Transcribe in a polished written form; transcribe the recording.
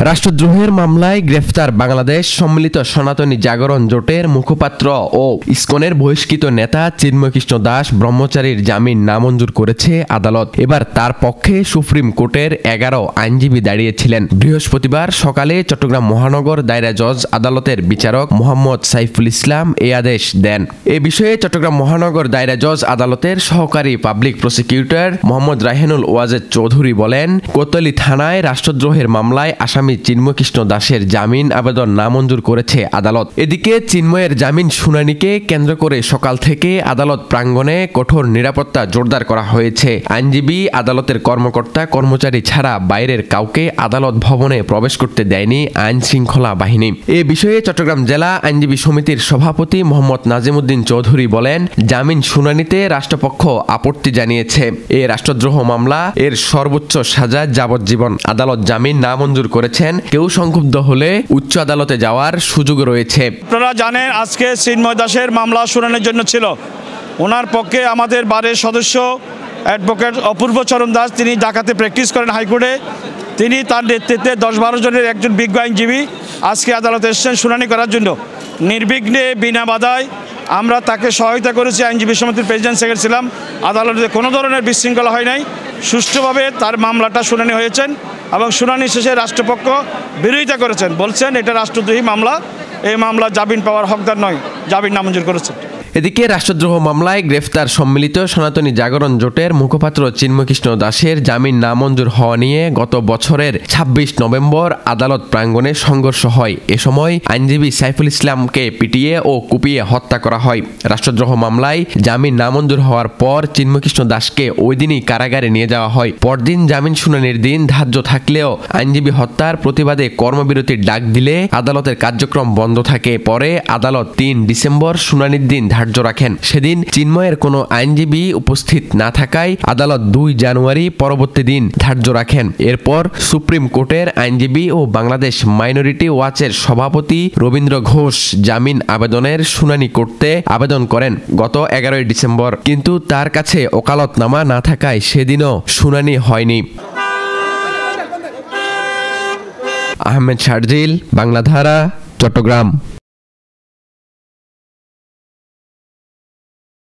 রাষ্ট্রদ্রোহের মামলায় গ্রেফতার বাংলাদেশ সম্মিলিত সনাতনী জাগরণ জোটের মুখপাত্র ও ইসকনের বহিষ্কৃত নেতা চিন্ময় কৃষ্ণ দাস ব্রহ্মচারীর জামিন নামঞ্জুর করেছে আদালত। এবার তার পক্ষে সুপ্রিম কোর্টের 11 আইনজীবী দাঁড়িয়েছিলেন। বৃহস্পতিবার সকালে চট্টগ্রাম মহানগর দায়রা জজ আদালতের বিচারক মোহাম্মদ সাইফুল ইসলাম এই আদেশ দেন। এ বিষয়ে চট্টগ্রাম মহানগর দায়রা জজ আদালতের সহকারী পাবলিক প্রসিকিউটর মোহাম্মদ রায়হানুল ওয়াজেদ চৌধুরী বলেন, কোতোয়ালি থানায় রাষ্ট্রদ্রোহের মামলায় আসামি চিন্ময় কৃষ্ণ দাসের জামিন আবেদন নামঞ্জুর করেছে আদালত। এদিকে চিন্ময়ের জামিন শুনানিকে কেন্দ্র করে সকাল থেকে আদালত প্রাঙ্গণে কঠোর নিরাপত্তা জোরদার করা হয়েছে। আইনজীবী, আদালতের কর্মকর্তা কর্মচারী ছাড়া বাইরের কাউকে আদালত ভবনে প্রবেশ করতে দেয়নি আইন শৃঙ্খলা বাহিনী। এ বিষয়ে চট্টগ্রাম জেলা আইনজীবী সমিতির সভাপতি মোহাম্মদ নাজিমুদ্দিন চৌধুরী বলেন, জামিন শুনানিতে রাষ্ট্রপক্ষ আপত্তি জানিয়েছে। এ রাষ্ট্রদ্রোহ মামলা, এর সর্বোচ্চ সাজা যাবজ্জীবন। আদালত জামিন নামঞ্জুর করেছেন। কেউ সংক্ষুব্ধ হলে উচ্চ আদালতে যাওয়ার সুযোগ রয়েছে। আপনারা জানেন, আজকে চিন্ময় দাসের মামলা শুনানির জন্য ছিল। ওনার পক্ষে আমাদের বারের সদস্য অ্যাডভোকেট অপূর্ব চরণ দাস, তিনি ঢাকাতে প্র্যাকটিস করেন হাইকোর্টে। তিনি তার নেতৃত্বে 10-12 জনের একজন বিজ্ঞ আইনজীবী আজকে আদালতে এসেছেন শুনানি করার জন্য। নির্বিঘ্নে বিনা বাধায় আমরা তাকে সহায়তা করেছি। আইনজীবী সমিতির প্রেসিডেন্ট সেক্রেটারি ছিলাম। আদালতে কোনো ধরনের বিশৃঙ্খলা হয় নাই, সুষ্ঠুভাবে তার মামলাটা শুনানি হয়েছেন এবং শুনানি শেষে রাষ্ট্রপক্ষ বিরোধিতা করেছেন, বলছেন এটা রাষ্ট্রদ্রোহী মামলা, এই মামলা জামিন পাওয়ার হকদার নয়, জামিন নামঞ্জুর করেছেন। এদিকে রাষ্ট্রদ্রোহ মামলায় গ্রেফতার সম্মিলিত সনাতনী জাগরণ জোটের মুখপাত্র চিন্ময় কৃষ্ণ দাসের জামিন নামঞ্জুর হওয়া নিয়ে গত বছরের 26 নভেম্বর আদালত প্রাঙ্গণে সংঘর্ষ হয়। এ সময় আইনজীবী সাইফুল ইসলামকে পিটিয়ে ও কুপিয়ে হত্যা করা হয়। রাষ্ট্রদ্রোহ মামলায় জামিন নামঞ্জুর হওয়ার পর চিন্ময় কৃষ্ণ দাসকে ওই দিনই কারাগারে নিয়ে যাওয়া হয়। পরদিন জামিন শুনানির দিন ধার্য থাকলেও আইনজীবী হত্যার প্রতিবাদে কর্মবিরতির ডাক দিলে আদালতের কার্যক্রম বন্ধ থাকে। পরে আদালত 3 ডিসেম্বর শুনানির দিন ধার্য রাখেন। সেদিন চিন্ময়ের কোনো আইনজীবী উপস্থিত না থাকায় আদালত 2 জানুয়ারি পরবর্তী দিন ধার্য রাখেন। এরপর সুপ্রিম কোর্টের আইনজীবী ও বাংলাদেশ মাইনরিটি ওয়াচের সভাপতি রবীন্দ্র ঘোষ জামিন আবেদনের শুনানি করতে আবেদন করেন গত 11 ডিসেম্বর, কিন্তু তার কাছে ওকালতনামা না থাকায় সেদিনও শুনানি হয়নি। আহমেদ শারজিল, বাংলাধারা, চট্টগ্রাম।